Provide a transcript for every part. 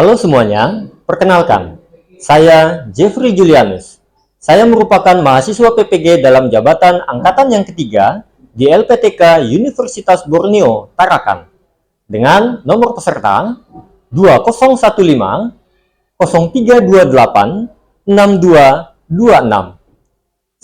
Halo semuanya, perkenalkan, saya Jeffrey Julianus. Saya merupakan mahasiswa PPG dalam jabatan angkatan yang ketiga di LPTK Universitas Borneo, Tarakan, dengan nomor peserta 2015 0328 6226.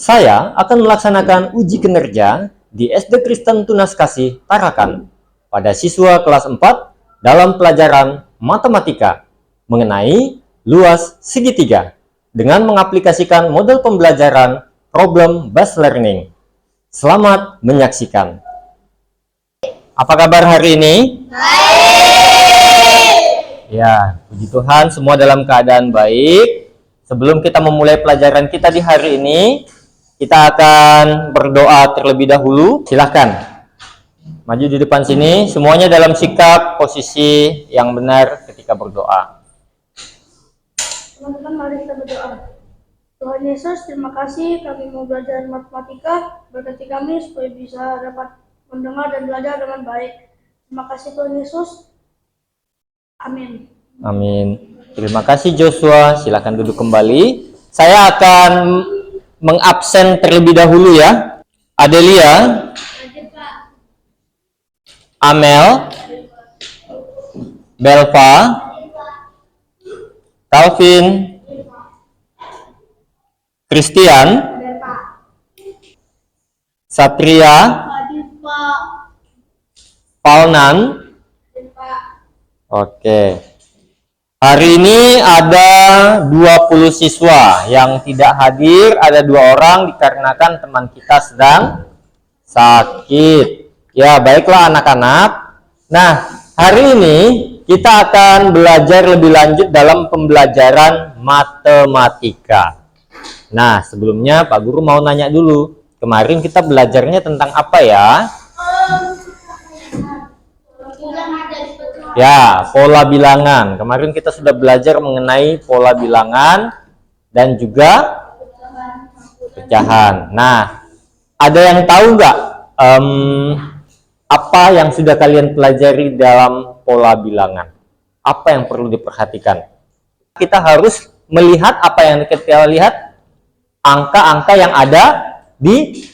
Saya akan melaksanakan uji kinerja di SD Kristen Tunas Kasih, Tarakan, pada siswa kelas 4 dalam pelajaran matematika mengenai luas segitiga dengan mengaplikasikan model pembelajaran problem based learning. Selamat menyaksikan. Apa kabar hari ini? Baik. Ya, puji Tuhan semua dalam keadaan baik. Sebelum kita memulai pelajaran kita di hari ini, kita akan berdoa terlebih dahulu. Silahkan maju di depan sini, semuanya dalam sikap posisi yang benar ketika berdoa. Teman-teman, mari kita berdoa. Tuhan Yesus, terima kasih kami mau belajar matematika. Berkati kami supaya bisa dapat mendengar dan belajar dengan baik. Terima kasih Tuhan Yesus. Amin. Amin. Terima kasih Joshua. Silakan duduk kembali. Saya akan mengabsen terlebih dahulu ya. Adelia, Amel, Belva, Calvin, Christian, Satria, Paunan. Oke. Hari ini ada 20 siswa yang tidak hadir, ada 2 orang dikarenakan teman kita sedang sakit. Ya, baiklah anak-anak. Nah, hari ini kita akan belajar lebih lanjut dalam pembelajaran matematika. Nah, sebelumnya Pak Guru mau nanya dulu. Kemarin kita belajarnya tentang apa ya? Ya, pola bilangan. Kemarin kita sudah belajar mengenai pola bilangan dan juga pecahan. Nah, ada yang tahu nggak apa yang sudah kalian pelajari dalam pola bilangan? Apa yang perlu diperhatikan? Kita harus melihat apa yang kita lihat, angka-angka yang ada di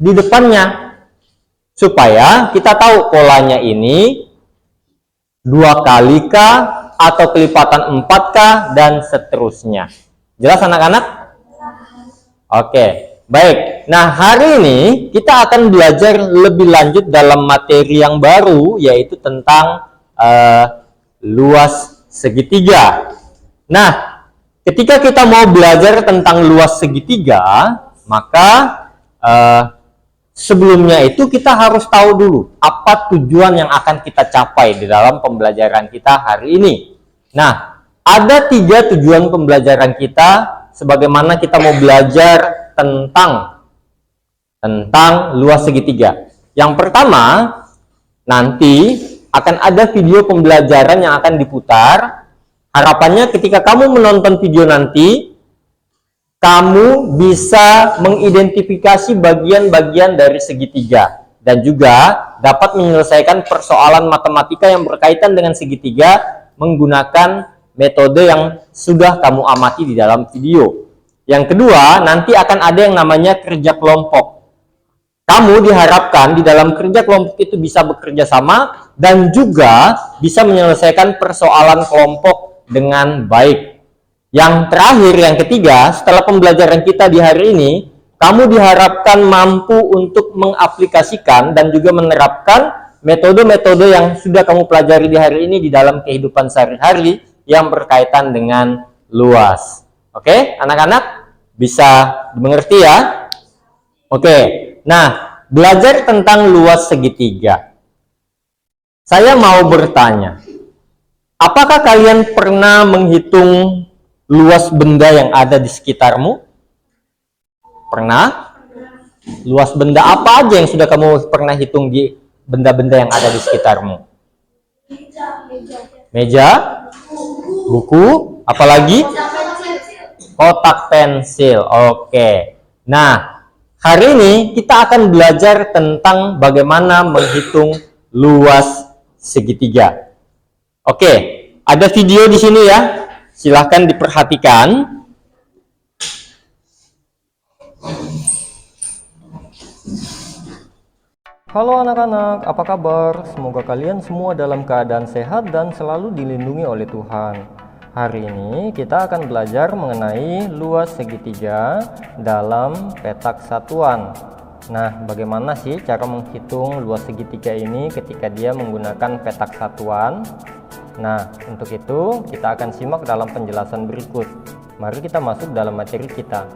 depannya, supaya kita tahu polanya ini 2 kali kah atau kelipatan 4 kah dan seterusnya. Jelas anak-anak? Oke. Baik, nah hari ini kita akan belajar lebih lanjut dalam materi yang baru, yaitu tentang luas segitiga. Nah, ketika kita mau belajar tentang luas segitiga, maka sebelumnya itu kita harus tahu dulu apa tujuan yang akan kita capai di dalam pembelajaran kita hari ini. Nah, ada 3 tujuan pembelajaran kita sebagaimana kita mau belajar tentang luas segitiga. Yang pertama, nanti akan ada video pembelajaran yang akan diputar. Harapannya ketika kamu menonton video nanti, kamu bisa mengidentifikasi bagian-bagian dari segitiga dan juga dapat menyelesaikan persoalan matematika yang berkaitan dengan segitiga menggunakan metode yang sudah kamu amati di dalam video. Yang kedua, nanti akan ada yang namanya kerja kelompok. Kamu diharapkan di dalam kerja kelompok itu bisa bekerja sama dan juga bisa menyelesaikan persoalan kelompok dengan baik. Yang terakhir, yang ketiga, setelah pembelajaran kita di hari ini, kamu diharapkan mampu untuk mengaplikasikan dan juga menerapkan metode-metode yang sudah kamu pelajari di hari ini di dalam kehidupan sehari-hari yang berkaitan dengan luas. Oke, anak-anak bisa dimengerti ya? Oke, nah belajar tentang luas segitiga. Saya mau bertanya, apakah kalian pernah menghitung luas benda yang ada di sekitarmu? Pernah? Luas benda apa aja yang sudah kamu pernah hitung di benda-benda yang ada di sekitarmu? Meja, buku, apalagi? Kotak pensil. Oke. Nah, hari ini kita akan belajar tentang bagaimana menghitung luas segitiga. Oke. Ada video di sini ya, silahkan diperhatikan. Halo anak-anak, apa kabar? Semoga kalian semua dalam keadaan sehat dan selalu dilindungi oleh Tuhan. Hari ini kita akan belajar mengenai luas segitiga dalam petak satuan. Nah, bagaimana sih cara menghitung luas segitiga ini ketika dia menggunakan petak satuan? Nah, untuk itu kita akan simak dalam penjelasan berikut. Mari kita masuk dalam materi kita.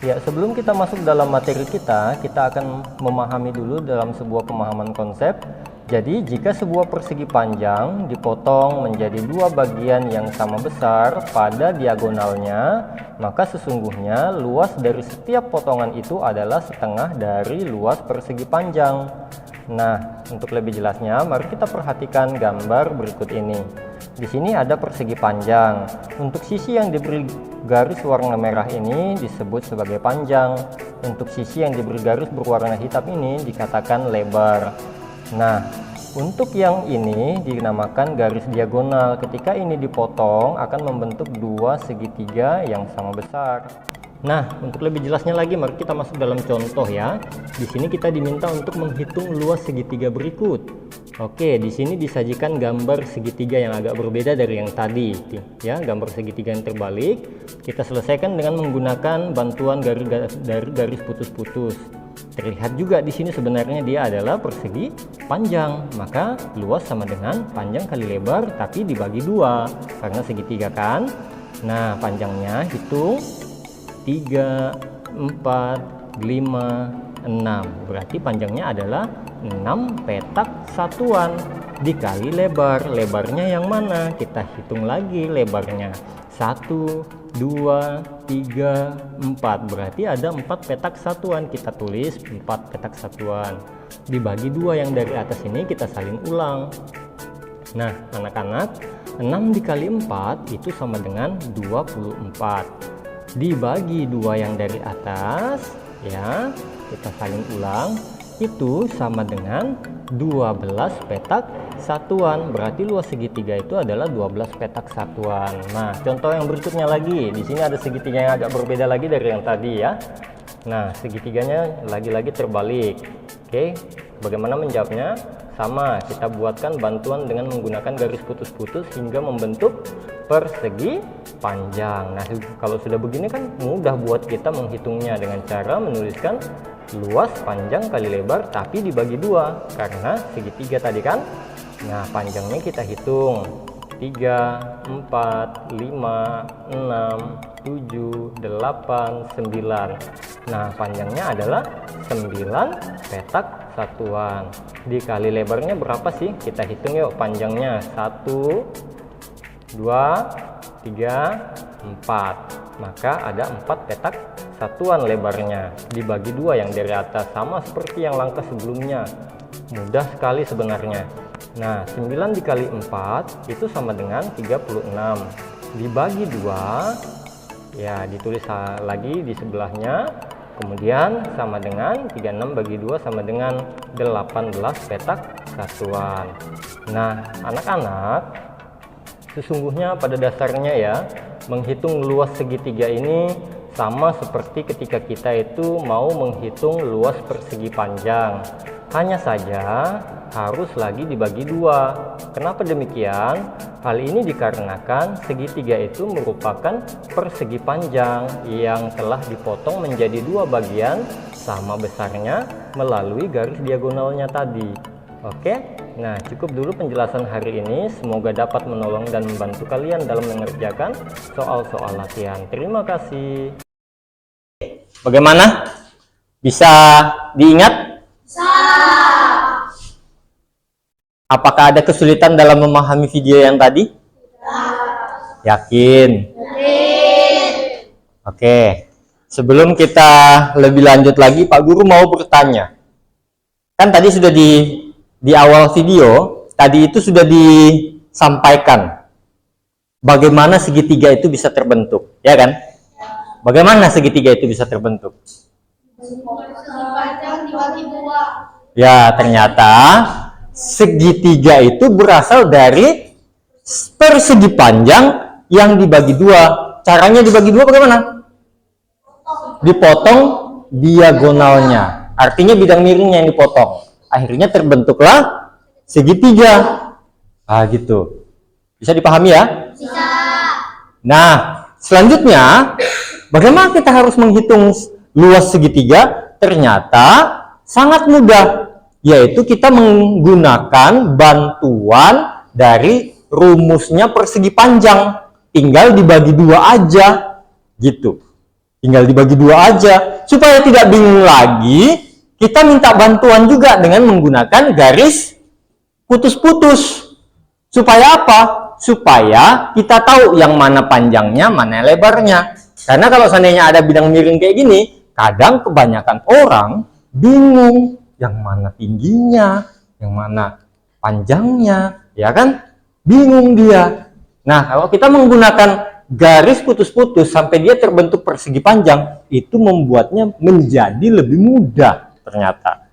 Ya, sebelum kita masuk dalam materi kita akan memahami dulu dalam sebuah pemahaman konsep. Jadi, jika sebuah persegi panjang dipotong menjadi dua bagian yang sama besar pada diagonalnya, maka sesungguhnya luas dari setiap potongan itu adalah setengah dari luas persegi panjang. Nah, untuk lebih jelasnya, mari kita perhatikan gambar berikut ini. Di sini ada persegi panjang. Untuk sisi yang diberi garis warna merah ini disebut sebagai panjang. Untuk sisi yang diberi garis berwarna hitam ini dikatakan lebar. Nah, untuk yang ini dinamakan garis diagonal. Ketika ini dipotong akan membentuk dua segitiga yang sama besar. Nah, untuk lebih jelasnya lagi, mari kita masuk dalam contoh ya. Di sini kita diminta untuk menghitung luas segitiga berikut. Oke, di sini disajikan gambar segitiga yang agak berbeda dari yang tadi, ya, gambar segitiga yang terbalik. Kita selesaikan dengan menggunakan bantuan garis putus-putus. Terlihat juga di sini sebenarnya dia adalah persegi panjang, maka luas sama dengan panjang kali lebar tapi dibagi dua karena segitiga kan. Nah, panjangnya hitung 3, 4, 5, 6. Berarti panjangnya adalah 6 petak satuan dikali lebar. Lebarnya yang mana? Kita hitung lagi lebarnya. 1, 2, 3, 4. Berarti ada 4 petak satuan. Kita tulis 4 petak satuan. Dibagi 2 yang dari atas ini kita salin ulang. Nah, anak-anak, 6 dikali 4 itu sama dengan 24. Dibagi 2 yang dari atas, ya, kita salin ulang, itu sama dengan 12 petak satuan. Berarti luas segitiga itu adalah 12 petak satuan. Nah, contoh yang berikutnya lagi, di sini ada segitiga yang agak berbeda lagi dari yang tadi ya. Nah, segitiganya lagi-lagi terbalik. Oke, bagaimana menjawabnya? Sama, kita buatkan bantuan dengan menggunakan garis putus-putus hingga membentuk persegi panjang. Nah, kalau sudah begini kan mudah buat kita menghitungnya dengan cara menuliskan luas panjang kali lebar tapi dibagi dua karena segitiga tadi kan. Nah, panjangnya kita hitung 3, 4, 5, 6, 7, 8, 9. Nah, panjangnya adalah 9 petak satuan. Dikali lebarnya berapa sih? Kita hitung yuk panjangnya. 1, 2, 3, 4. Maka ada 4 petak satuan lebarnya. Dibagi 2 yang dari atas, sama seperti yang langkah sebelumnya. Mudah sekali sebenarnya. Nah, 9 dikali 4 itu sama dengan 36. Dibagi 2, ya ditulis lagi di sebelahnya. Kemudian sama dengan 36 bagi 2 sama dengan 18 petak satuan. Nah, anak-anak, sesungguhnya pada dasarnya ya, menghitung luas segitiga ini sama seperti ketika kita itu mau menghitung luas persegi panjang. Hanya saja harus lagi dibagi dua. Kenapa demikian? Hal ini dikarenakan segitiga itu merupakan persegi panjang yang telah dipotong menjadi dua bagian sama besarnya melalui garis diagonalnya tadi. Oke, nah cukup dulu penjelasan hari ini. Semoga dapat menolong dan membantu kalian dalam mengerjakan soal-soal latihan. Terima kasih. Bagaimana? Bisa diingat? Apakah ada kesulitan dalam memahami video yang tadi? Yakin? Oke. Sebelum kita lebih lanjut lagi, Pak Guru mau bertanya. Kan tadi sudah di awal video, tadi itu sudah disampaikan bagaimana segitiga itu bisa terbentuk, ya kan? Bagaimana segitiga itu bisa terbentuk? Panjang dibagi dua. Ya, ternyata segitiga itu berasal dari persegi panjang yang dibagi dua. Caranya dibagi dua bagaimana? Dipotong diagonalnya. Artinya bidang miringnya yang dipotong. Akhirnya terbentuklah segitiga. Ah, gitu. Bisa dipahami ya? Bisa. Nah, selanjutnya, bagaimana kita harus menghitung luas segitiga? Ternyata sangat mudah, yaitu kita menggunakan bantuan dari rumusnya persegi panjang. Tinggal dibagi dua aja, gitu. Tinggal dibagi dua aja. Supaya tidak bingung lagi, kita minta bantuan juga dengan menggunakan garis putus-putus. Supaya apa? Supaya kita tahu yang mana panjangnya, mana lebarnya. Karena kalau seandainya ada bidang miring kayak gini, kadang kebanyakan orang bingung yang mana tingginya, yang mana panjangnya, ya kan? Bingung dia. Nah, kalau kita menggunakan garis putus-putus sampai dia terbentuk persegi panjang, itu membuatnya menjadi lebih mudah ternyata.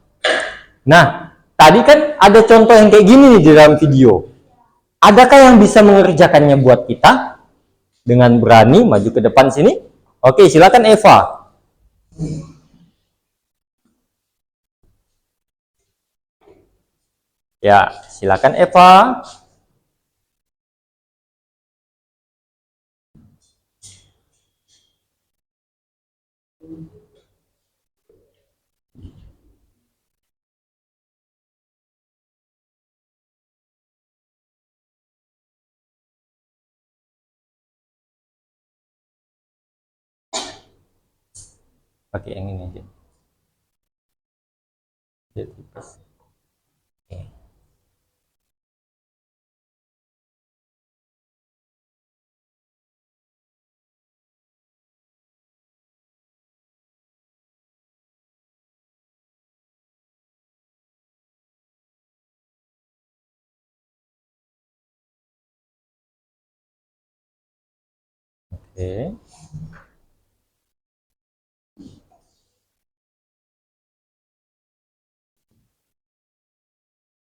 Nah, tadi kan ada contoh yang kayak gini nih di dalam video. Adakah yang bisa mengerjakannya buat kita? Dengan berani maju ke depan sini. Oke, silakan Eva. Ya, silakan Eva. Pakai yang ini aja. Oke. Oke.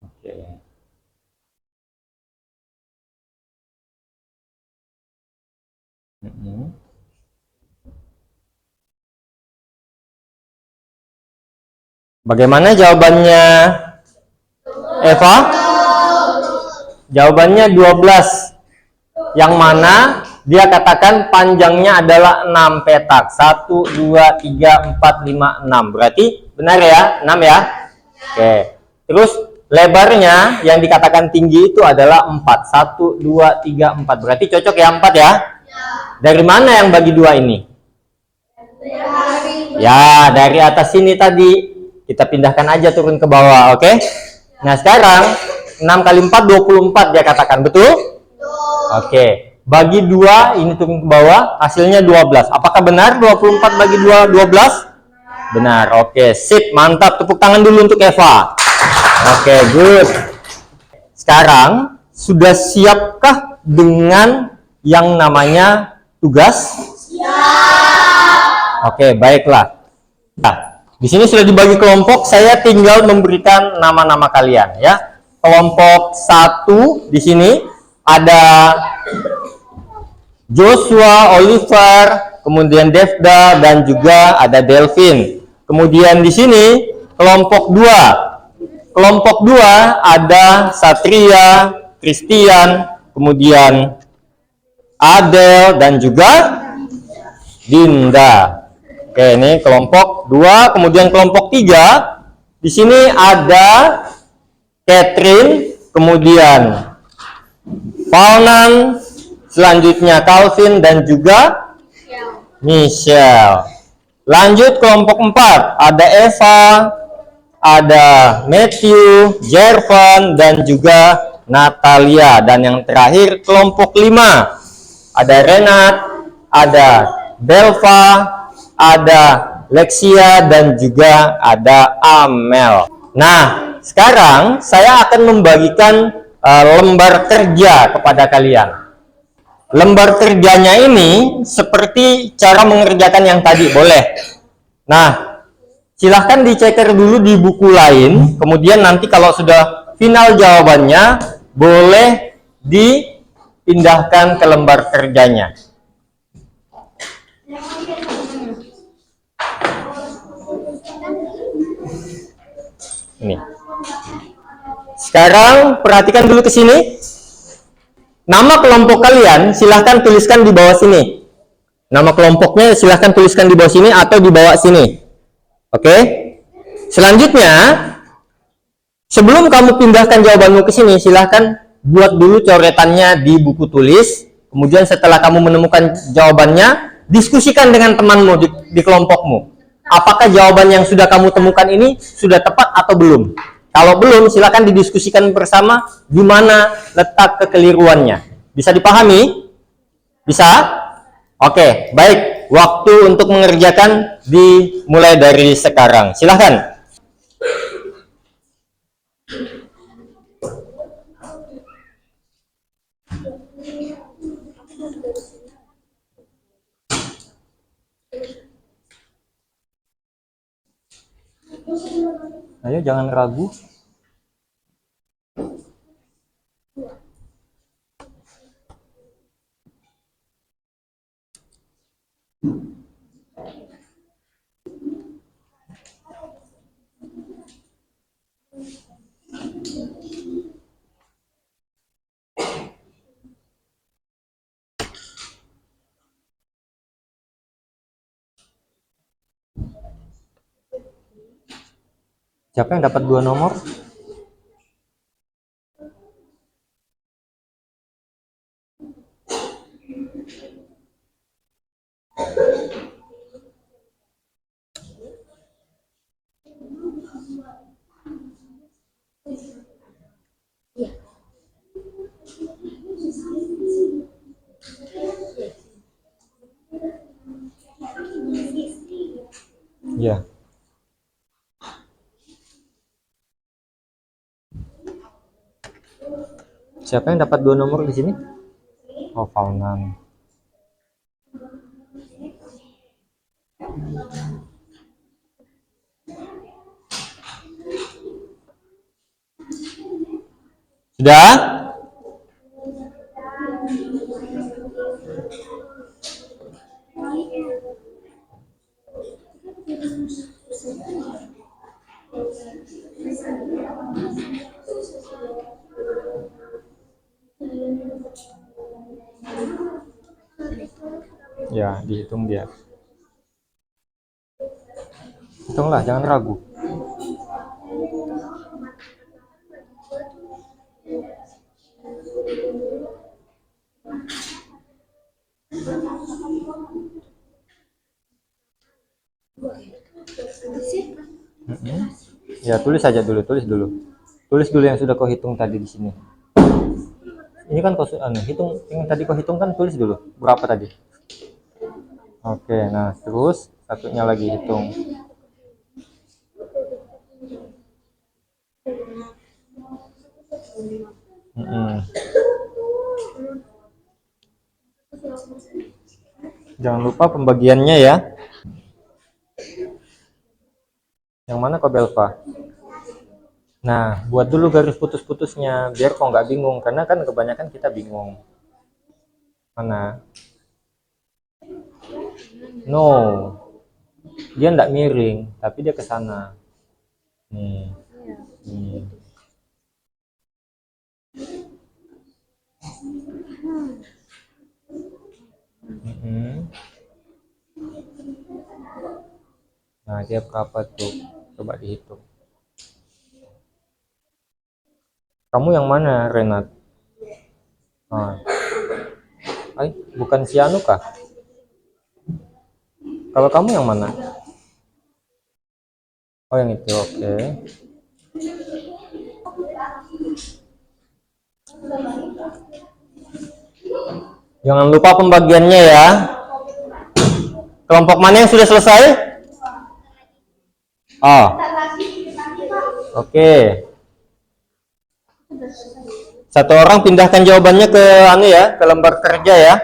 Oke. Bagaimana jawabannya, Eva? Jawabannya 12. Yang mana dia katakan panjangnya adalah 6 petak. 1, 2, 3, 4, 5, 6. Berarti benar ya? 6 ya? Oke. Terus lebarnya yang dikatakan tinggi itu adalah 4. 1, 2, 3, 4. Berarti cocok ya 4 ya? Dari mana yang bagi dua ini? Ya, dari atas sini tadi. Kita pindahkan aja turun ke bawah, oke? Nah, sekarang 6 kali 4, 24 dia katakan, betul? Oke. Bagi 2, ini turun ke bawah, hasilnya 12. Apakah benar 24 bagi 2, 12? Benar, oke. Sip, mantap. Tepuk tangan dulu untuk Eva. Oke, good. Sekarang, sudah siapkah dengan yang namanya tugas? Siap. Oke, baiklah. Nah, di sini sudah dibagi kelompok, saya tinggal memberikan nama-nama kalian ya. Kelompok 1 di sini ada Joshua, Oliver, kemudian Devda dan juga ada Delvin. Kemudian di sini kelompok 2. Kelompok 2 ada Satria, Christian, kemudian Adel dan juga Dinda. Oke, ini kelompok 2, kemudian kelompok 3. Di sini ada Catherine, kemudian Faunan, selanjutnya Calvin dan juga Michelle. Lanjut kelompok 4, ada Eva, ada Matthew, Jervan dan juga Natalia. Dan yang terakhir kelompok 5, ada Renat, ada Belva, ada Lexia dan juga ada Amel. Nah, sekarang saya akan membagikan lembar kerja kepada kalian. Lembar kerjanya ini seperti cara mengerjakan yang tadi, boleh. Nah, silahkan diceker dulu di buku lain, kemudian nanti kalau sudah final jawabannya boleh dipindahkan ke lembar kerjanya. Ini. Sekarang perhatikan dulu ke sini. Nama kelompok kalian silahkan tuliskan di bawah sini. Nama kelompoknya silahkan tuliskan di bawah sini atau di bawah sini. Oke? Selanjutnya, sebelum kamu pindahkan jawabanmu ke sini, silahkan buat dulu coretannya di buku tulis. Kemudian setelah kamu menemukan jawabannya, diskusikan dengan temanmu di kelompokmu. Apakah jawaban yang sudah kamu temukan ini sudah tepat atau belum? Kalau belum, silakan didiskusikan bersama di mana letak kekeliruannya. Bisa dipahami? Bisa? Oke, baik. Waktu untuk mengerjakan dimulai dari sekarang. Silahkan. Ayo, jangan ragu. Siapa yang dapat 2 nomor? Ya. Siapa yang dapat 2 nomor di sini? Oh, Faunan. Sudah? Ya, dihitung dia. Hitunglah, jangan ragu. Ya, tulis saja dulu, tulis dulu. Tulis dulu yang sudah kau hitung tadi di sini. Ini kan kau hitung, yang tadi kau hitung kan tulis dulu. Berapa tadi? Oke, nah terus satunya lagi hitung. Jangan lupa pembagiannya ya. Yang mana kok Belva? Nah, buat dulu garis putus-putusnya biar kok nggak bingung, karena kan kebanyakan kita bingung. Mana? No, dia nggak miring, tapi dia ke sana. Nih, nih. Nah, dia berapa tuh? Coba dihitung. Kamu yang mana, Renat? Ah. Bukan si Anu kah? Kalau kamu yang mana? Oh, yang itu, oke. Jangan lupa pembagiannya ya. Kelompok mana yang sudah selesai? Oh, oke. Satu orang pindahkan jawabannya ke ke lembar kerja ya.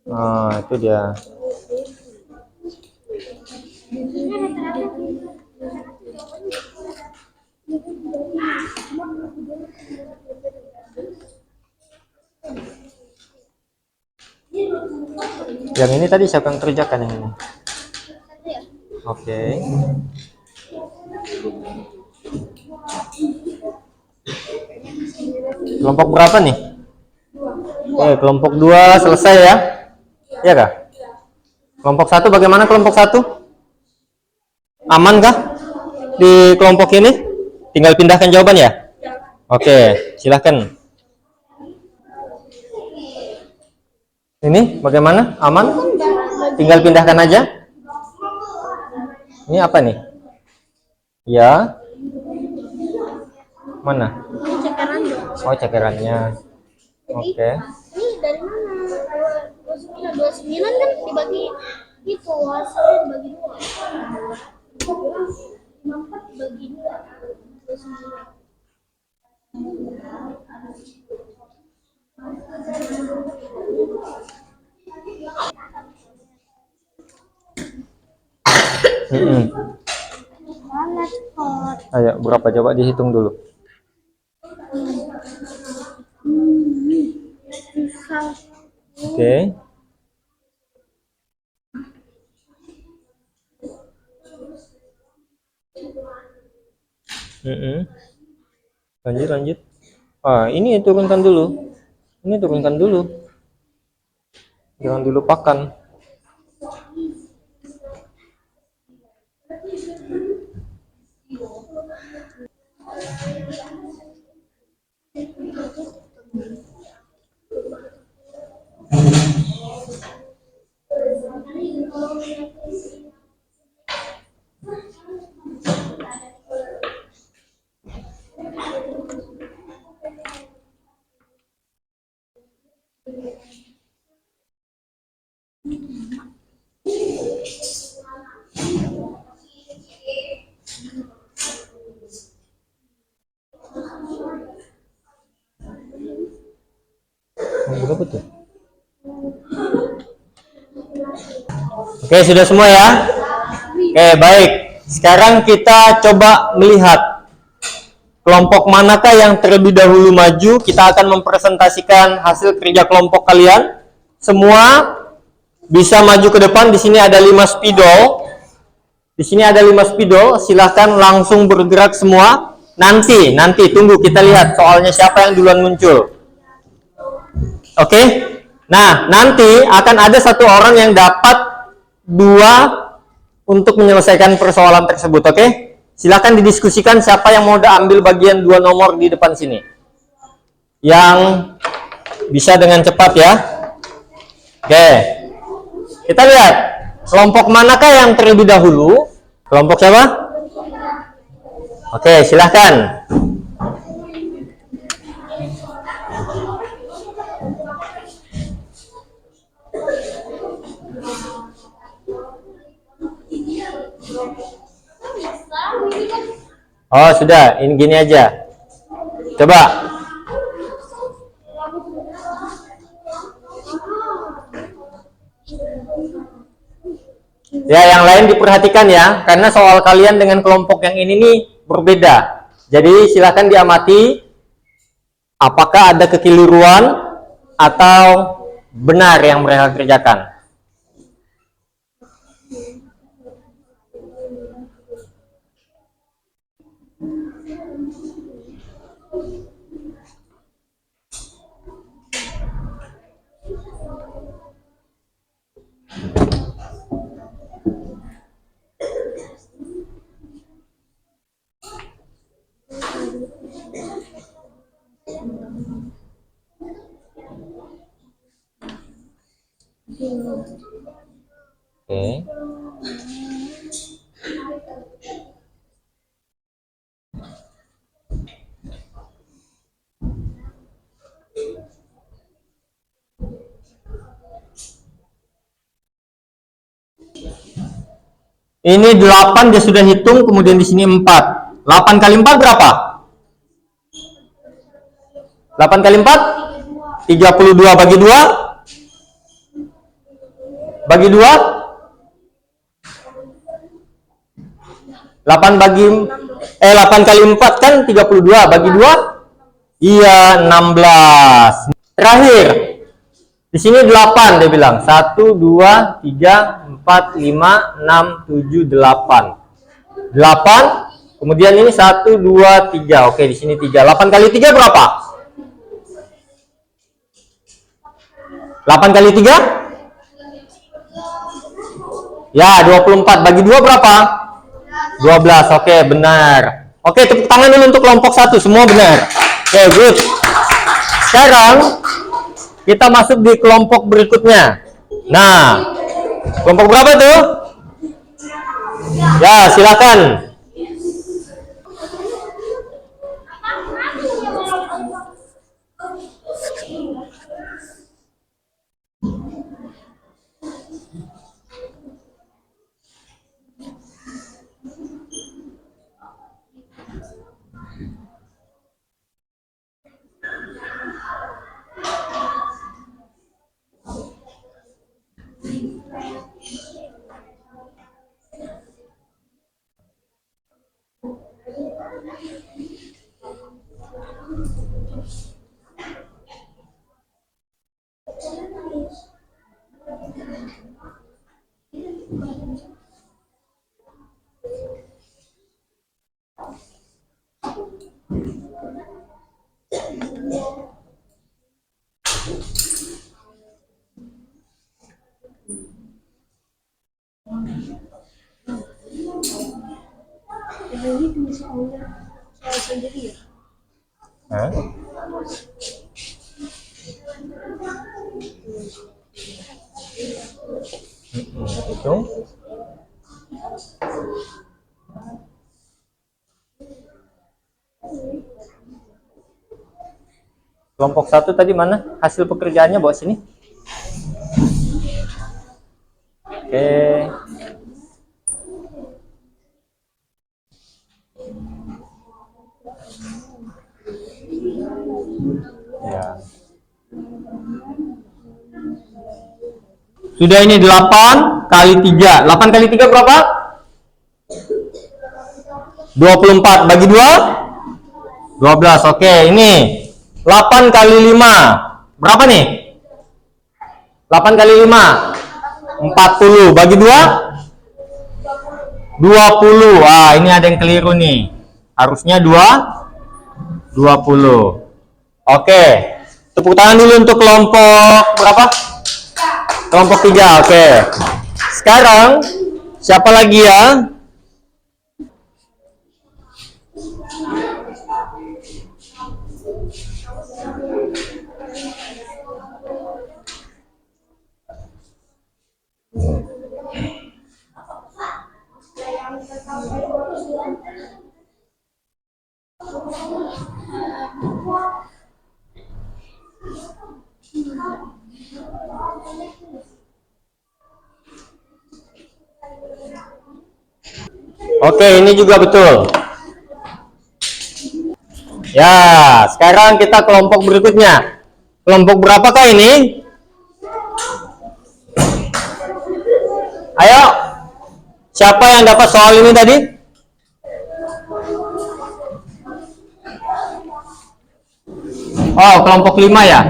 Nah, itu dia. Yang ini tadi siapa yang kerjakan yang ini? Oke. Kelompok berapa nih? Kelompok 2 selesai ya? Iya kah? Kelompok 1 bagaimana kelompok 1? Aman kah? Di kelompok ini? Tinggal pindahkan jawaban ya? Oke, silahkan. Ini bagaimana? Aman? Tinggal pindahkan aja. Ini apa nih? Ya. Mana? Oh, cekerannya. Oke. Ini dari mana? 29 kan dibagi itu hasilnya dibagi 2. 54 bagi 2. 29. Ayo, berapa? Coba dihitung dulu. Oke. Lanjut. Ini turunkan dulu. Ini turunkan dulu. Jangan dilupakan. Berapa tuh? Oke, sudah semua ya? Oke, baik. Sekarang kita coba melihat kelompok manakah yang terlebih dahulu maju. Kita akan mempresentasikan hasil kerja kelompok kalian. Semua bisa maju ke depan. Di sini ada 5 spidol. Di sini ada 5 spidol. Silahkan langsung bergerak semua. Nanti tunggu kita lihat soalnya siapa yang duluan muncul. Oke. Nah, nanti akan ada satu orang yang dapat 2 untuk menyelesaikan persoalan tersebut. Oke. Silahkan didiskusikan siapa yang mau ambil bagian 2 nomor di depan sini. Yang bisa dengan cepat ya. Oke. Kita lihat kelompok manakah yang terlebih dahulu. Kelompok siapa? Oke, silahkan. Oh, sudah. Ini gini aja. Coba. Ya, yang lain diperhatikan ya, karena soal kalian dengan kelompok yang ini nih berbeda. Jadi silakan diamati apakah ada kekeliruan atau benar yang mereka kerjakan. Oke. Ini 8 dia sudah hitung, kemudian di sini 4. 8 kali 4 berapa? 8 kali 4? 32 bagi 2? Bagi 2? 8 bagi 8 kali 4 kan 32 bagi 2? Iya, 16. Terakhir. Di sini 8 dia bilang. 1 2 3 4 5 6 7 8. 8. Kemudian ini 1 2 3. Oke, di sini 3. 8 kali 3 berapa? 8 kali 3? Ya, 24. Bagi 2 berapa? 12. Oke, benar. Oke, tepuk tangan dulu untuk kelompok 1. Semua benar. Oke, good. Sekarang kita masuk di kelompok berikutnya. Nah, kelompok berapa tuh? Ya, silakan. Ini tulis soalnya soal sendiri ya. Hah? Itu kelompok 1 tadi mana hasil pekerjaannya, bawa sini. Oke. Ya. Sudah, ini 8 kali 3. 8 kali 3 berapa? 24 bagi 2? 12. Oke, ini 8 kali 5. Berapa nih? 8 kali 5. 40 bagi 2? 20. Ah, ini ada yang keliru nih. Harusnya 20. Oke. Tepuk tangan dulu untuk kelompok berapa? Kelompok 3. Oke. Sekarang siapa lagi ya? Oke, ini juga betul. Ya, sekarang kita kelompok berikutnya. Kelompok berapakah ini? Ayo, siapa yang dapat soal ini tadi? Oh, kelompok 5 ya?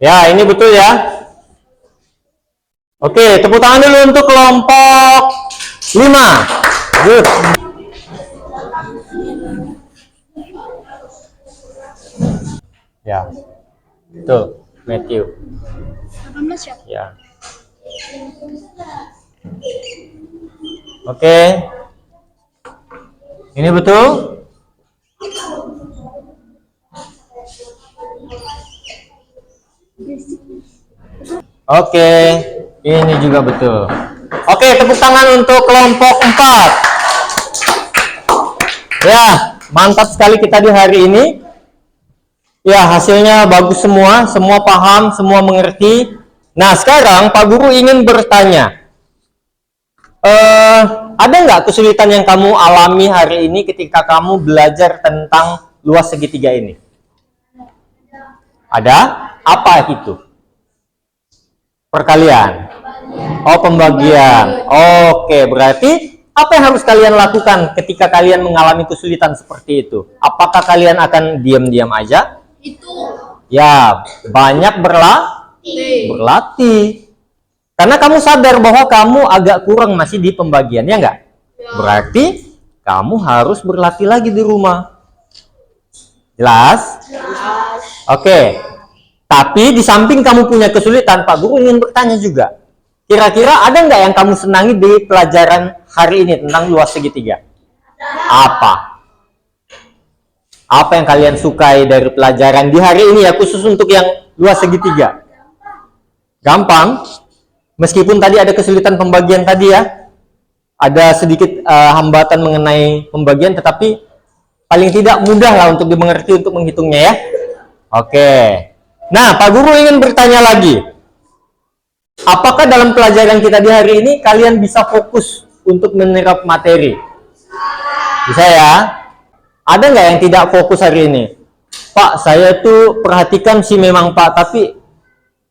Ya, ini betul ya. Oke, tepuk tangan dulu untuk kelompok 5. Good. Ya, betul, Matthew. 18 ya? Ya. Oke. Ini betul? Oke, ini juga betul. Oke, tepuk tangan untuk kelompok 4. Ya, mantap sekali kita di hari ini. Ya, hasilnya bagus semua, semua paham, semua mengerti. Nah, sekarang Pak Guru ingin bertanya. Ada nggak kesulitan yang kamu alami hari ini ketika kamu belajar tentang luas segitiga ini? Ada? Apa itu? Perkalian. Oh, pembagian. Oke, berarti apa yang harus kalian lakukan ketika kalian mengalami kesulitan seperti itu? Apakah kalian akan diam-diam aja? Ya, banyak berlatih. Karena kamu sadar bahwa kamu agak kurang masih di pembagian, ya enggak? Berarti kamu harus berlatih lagi di rumah. Jelas? Oke. Tapi di samping kamu punya kesulitan, Pak Guru ingin bertanya juga. Kira-kira ada nggak yang kamu senangi di pelajaran hari ini tentang luas segitiga? Apa? Apa yang kalian sukai dari pelajaran di hari ini ya, khusus untuk yang luas segitiga? Gampang. Meskipun tadi ada kesulitan pembagian tadi ya. Ada sedikit hambatan mengenai pembagian, tetapi paling tidak mudah lah untuk dimengerti untuk menghitungnya ya. Oke. Nah, Pak Guru ingin bertanya lagi. Apakah dalam pelajaran kita di hari ini kalian bisa fokus untuk menyerap materi? Bisa ya? Ada nggak yang tidak fokus hari ini? Pak, saya tuh perhatikan sih memang Pak, tapi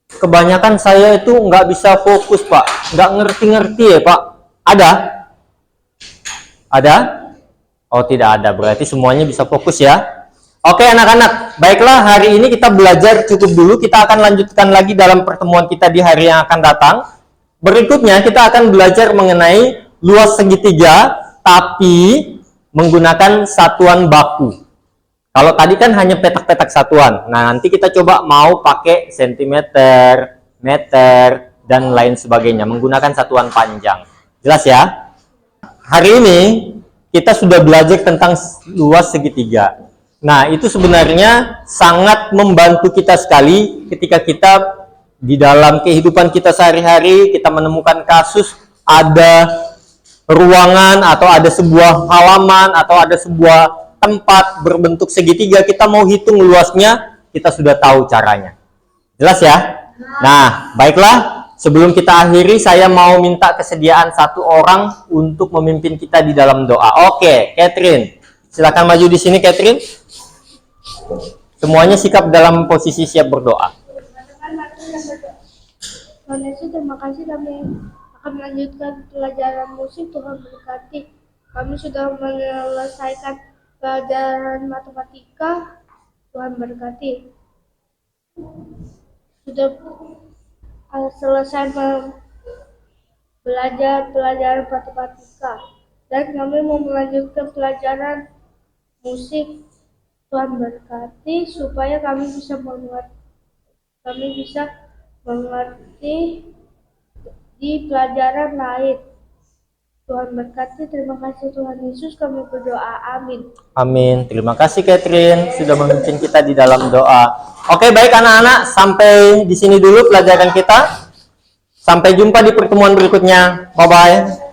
kebanyakan saya itu nggak bisa fokus Pak. Nggak ngerti-ngerti ya Pak. Ada? Ada? Oh, tidak ada. Berarti semuanya bisa fokus ya. Oke anak-anak, baiklah hari ini kita belajar cukup dulu. Kita akan lanjutkan lagi dalam pertemuan kita di hari yang akan datang. Berikutnya kita akan belajar mengenai luas segitiga, tapi menggunakan satuan baku. Kalau tadi kan hanya petak-petak satuan. Nah, nanti kita coba mau pakai sentimeter, meter, dan lain sebagainya. Menggunakan satuan panjang. Jelas ya? Hari ini kita sudah belajar tentang luas segitiga. Nah, itu sebenarnya sangat membantu kita sekali ketika kita di dalam kehidupan kita sehari-hari, kita menemukan kasus ada ruangan atau ada sebuah halaman atau ada sebuah tempat berbentuk segitiga, kita mau hitung luasnya, kita sudah tahu caranya. Jelas ya? Nah, baiklah. Sebelum kita akhiri, saya mau minta kesediaan satu orang untuk memimpin kita di dalam doa. Oke, Catherine. Silakan maju di sini, Catherine. Semuanya sikap dalam posisi siap berdoa. Tuhan Yesus, terima kasih kami akan melanjutkan pelajaran musik. Tuhan berkati. Kami sudah menyelesaikan pelajaran matematika. Tuhan berkati. Sudah selesai belajar pelajaran matematika. Dan kami mau melanjutkan pelajaran musik. Tuhan berkati supaya kami bisa mengerti di pelajaran lain. Tuhan berkati. Terima kasih Tuhan Yesus, kami berdoa. Amin. Amin. Terima kasih Catherine sudah memimpin kita di dalam doa. Oke, baik anak-anak, sampai di sini dulu pelajaran kita. Sampai jumpa di pertemuan berikutnya. Bye-bye.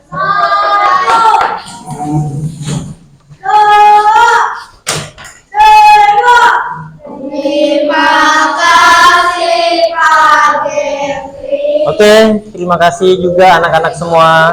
Oke, terima kasih juga anak-anak semua.